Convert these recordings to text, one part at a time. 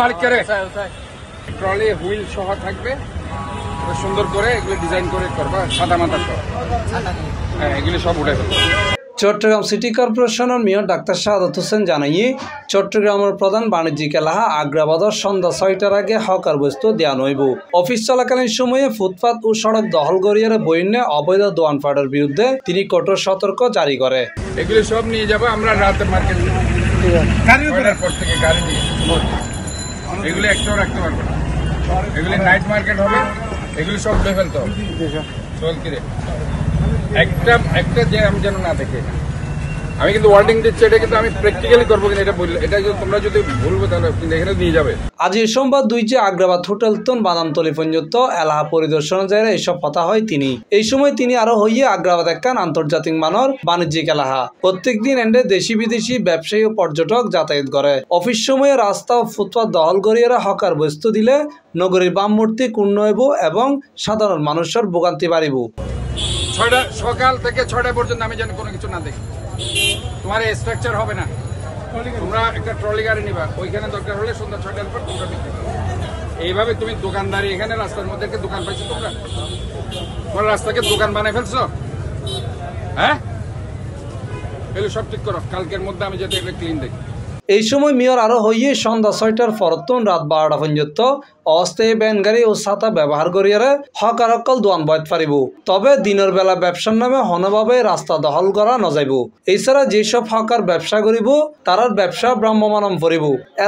মালিক করে trolley wheel সহ থাকবে, সুন্দর করে এগুলো ডিজাইন করে করবা, সাদা মাথা হ্যাঁ, এগুলি সব উঠে ফেলবে। চট্টগ্রাম সিটি কর্পোরেশনের মেয়র ডাক্তার শাহাদাত হোসেন জানাইয়ে চট্টগ্রামের প্রধান বাণিজ্যিক এলাকা আগ্রাবাদর সন্ধ্যা 6টার আগে হকার বস্তু দেওয়া নইব। অফিস চলাকালীন সময়ে ফুটপাত ও সড়ক দখল করিয়ার বইনে অবৈধ দোকানপাটের বিরুদ্ধে তিনি কঠোর সতর্ক জারি করে। এগুলি সব নিয়ে যাবো আমরা রাতে মার্কেট পর থেকে গাড়ি নিয়ে, এগুলি একটাও রাখতে পারবো না, এগুলি নাইট মার্কেট হবে, এগুলি সব উঠে ফেলতে হবে। চল কিরে একটা যে আমি যেন না দেখে, আমি কিন্তু ওয়ার্ডিং দিচ্ছি, এটা কিন্তু আমি প্র্যাকটিক্যালি করবো কিনা এটা বললে, এটা তোমরা যদি ভুলবো তাহলে কিন্তু এখানে নিয়ে যাবে। আজ এই সোমবার 2 আগ্রাবাদ হোটেল তন বাদামতলি পর্যন্ত এলাকা পরিদর্শনের যায় এইসব কথা হয় তিনি। এই সময় তিনি আরো হইয়ে আগ্রাবাদ একখান আন্তর্জাতিক মানের বাণিজ্যিক এলাকা, প্রত্যেক দিন এন্ডে দেশি বিদেশি ব্যবসায়ী ও পর্যটক যাতায়াত করে। অফিস সময়ে রাস্তা ও ফুটপাত দখল করিয়ারা হকার বস্তু দিলে নগরীর বামমূর্তি ক্ষুণ্ণ হইব এবং সাধারণ মানুষের ভোগান্তি বাড়িব। সকাল থেকে 6টা পর্যন্ত আমি যেন কোনো কিছু না দেখি, তোমার স্ট্রাকচার হবে না। তোমরা একটা ট্রলি গাড়ি নিবা, ওইখানে দরকার হলে সন্ধ্যা 6টার পর তোমরা বিক্রি করো। এইভাবে তুমি দোকানদারি, এখানে রাস্তার মধ্যে দোকান পাইছো, তোমরা রাস্তাকে দোকান বানাই ফেলছো। হ্যাঁ, এগুলো সব ঠিক করো, কালকের মধ্যে আমি যাতে এটা ক্লিন দেখি। এই সময় মেয়র আরো হইয়ে সন্ধ্যা 6টার পরতন রাত 12টা পর্যন্ত অস্থায়ী ভ্যান গাড়ি ও ছাতা ব্যবহার করিয়ারে হকার অকল দোয়ান বয়ত পারিব। তবে দিনের বেলা ব্যবসার নামে হনভাবে রাস্তা দখল করা নযাইব। এছাড়া যেসব হকার ব্যবসা করিব তারার ব্যবসা ভ্রাম্যমাণ করিব।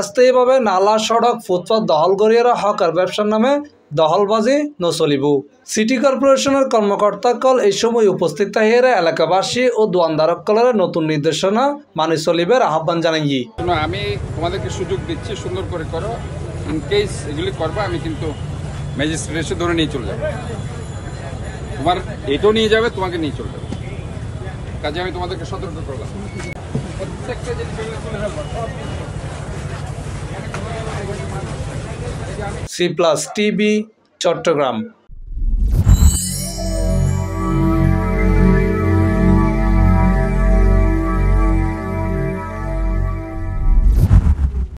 স্থায়ীভাবে নালা সড়ক ফুটপাত দখল করিয়ারে হকার ব্যবসার নামে দখলবাজি নচলিব। সিটি কর্পোরেশনের কর্মকর্তাকল এই সময় উপস্থিত থাকিয়ে এলাকাবাসী ও দোয়ানদারকলের নতুন নির্দেশনা মানি চলিবার আহ্বান জানাই। আমি তোমাদেরকে সুযোগ দিচ্ছি, সুন্দর করে করো। ইনকেস এগুলি করবো আমি কিন্তু ম্যাজিস্ট্রেট এসে ধরে নিয়ে চলে যাবো, তোমার এটাও নিয়ে যাবে, তোমাকে নিয়ে চলে যাবে। কাজে আমি তোমাদেরকে সতর্ক করলাম, প্রত্যেকটা জিনিস তুলে ফেলবো। C+ TV Chittagong.